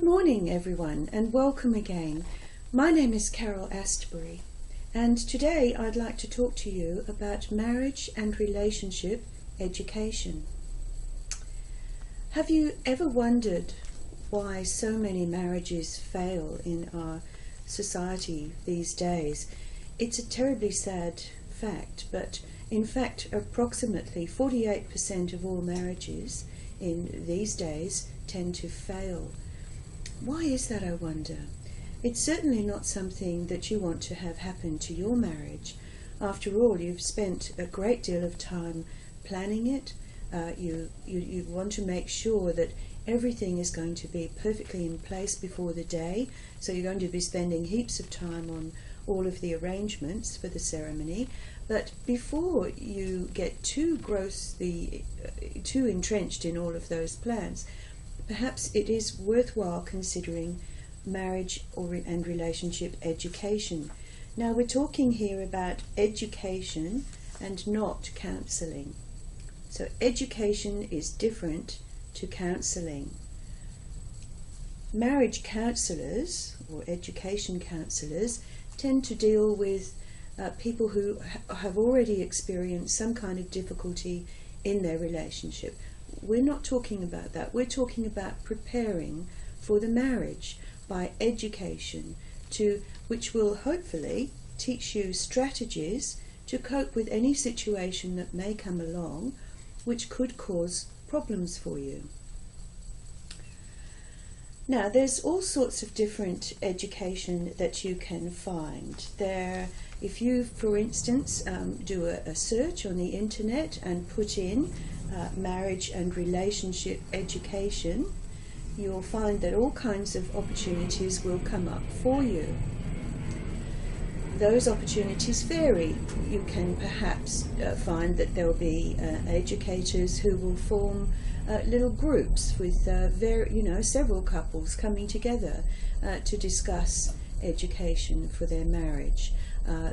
morning everyone and welcome again. My name is Carol Astbury and today I'd like to talk to you about marriage and relationship education. Have you ever wondered why so many marriages fail in our society these days? It's a terribly sad fact, but in fact approximately 48% of all marriages in these days tend to fail. Why is that, I wonder? It's certainly not something that you want to have happen to your marriage. After all, you've spent a great deal of time planning it. You want to make sure that everything is going to be perfectly in place before the day, so you're going to be spending heaps of time on all of the arrangements for the ceremony. But before you get too entrenched in all of those plans, perhaps it is worthwhile considering marriage and relationship education. Now, we're talking here about education and not counselling. So education is different to counselling. Marriage counsellors or education counsellors tend to deal with people who have already experienced some kind of difficulty in their relationship. We're not talking about that. We're talking about preparing for the marriage by education, which will hopefully teach you strategies to cope with any situation that may come along which could cause problems for you. Now, there's all sorts of different education that you can find. If you, for instance, do a search on the internet and put in marriage and relationship education, you'll find that all kinds of opportunities will come up for you. Those opportunities vary. You can perhaps find that there will be educators who will form little groups with several couples coming together to discuss education for their marriage.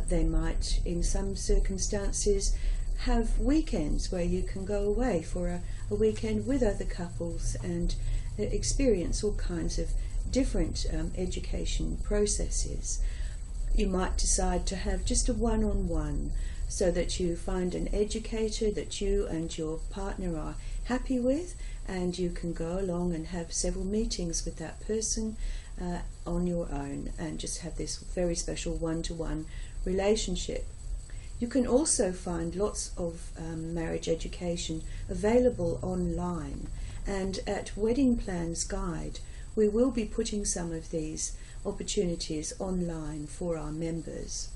They might, in some circumstances, have weekends where you can go away for a weekend with other couples and experience all kinds of different education processes. You might decide to have just a one-on-one so that you find an educator that you and your partner are happy with, and you can go along and have several meetings with that person on your own and just have this very special one-to-one relationship. You can also find lots of marriage education available online, and at Wedding Plans Guide we will be putting some of these opportunities online for our members.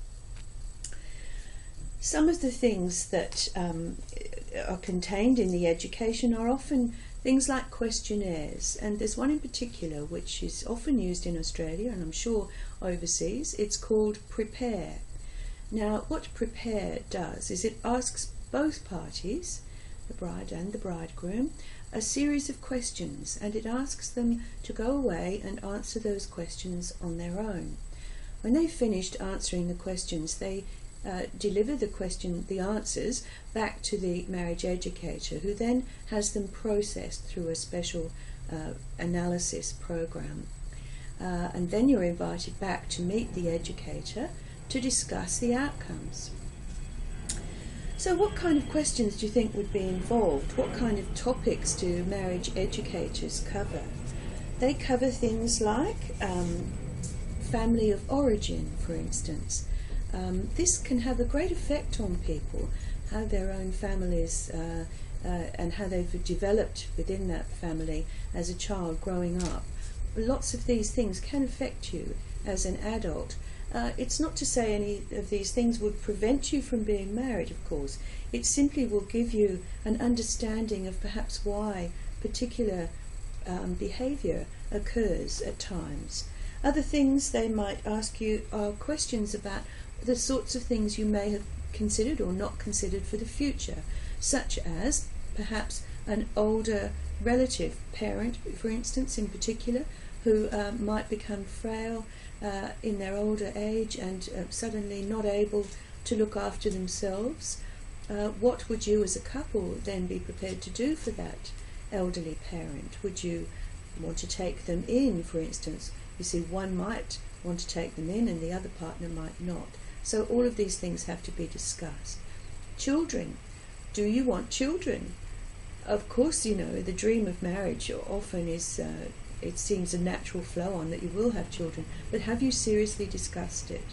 Some of the things that are contained in the education are often things like questionnaires, and there's one in particular which is often used in Australia and I'm sure overseas. It's called Prepare. Now, what Prepare does is it asks both parties, the bride and the bridegroom, a series of questions, and it asks them to go away and answer those questions on their own. When they've finished answering the questions, they deliver the answers back to the marriage educator, who then has them processed through a special analysis program. And then you're invited back to meet the educator to discuss the outcomes. So what kind of questions do you think would be involved? What kind of topics do marriage educators cover? They cover things like family of origin, for instance. This can have a great effect on people, how their own families and how they've developed within that family as a child growing up. Lots of these things can affect you as an adult. It's not to say any of these things would prevent you from being married, of course. It simply will give you an understanding of perhaps why particular behaviour occurs at times. Other things they might ask you are questions about the sorts of things you may have considered or not considered for the future, such as perhaps an older relative, parent, for instance, in particular, who might become frail in their older age and suddenly not able to look after themselves. What would you as a couple then be prepared to do for that elderly parent? Would you want to take them in, for instance. You see, one might want to take them in and the other partner might not. So all of these things have to be discussed. Children. Do you want children? Of course, you know, the dream of marriage often is, it seems a natural flow on that you will have children, but have you seriously discussed it?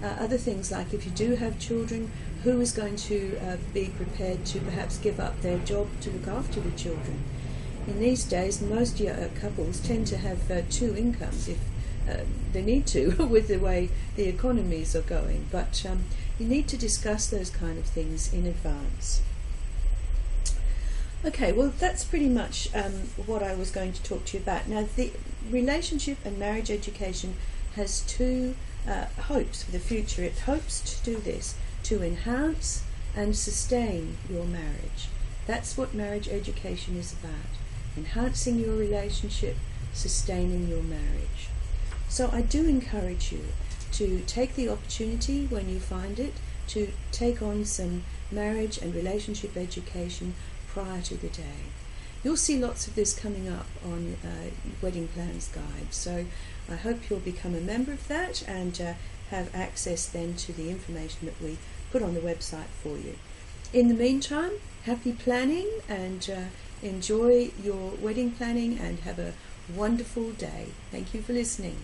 Other things like, if you do have children, who is going to be prepared to perhaps give up their job to look after the children? In these days, most couples tend to have two incomes if they need to, with the way the economies are going. But you need to discuss those kind of things in advance. Okay, well, that's pretty much what I was going to talk to you about. Now, the relationship and marriage education has two hopes for the future. It hopes to do this, to enhance and sustain your marriage. That's what marriage education is about. Enhancing your relationship, sustaining your marriage. So I do encourage you to take the opportunity when you find it to take on some marriage and relationship education prior to the day. You'll see lots of this coming up on Wedding Plans Guide, so I hope you'll become a member of that and have access then to the information that we put on the website for you. In the meantime, happy planning and enjoy your wedding planning and have a wonderful day. Thank you for listening.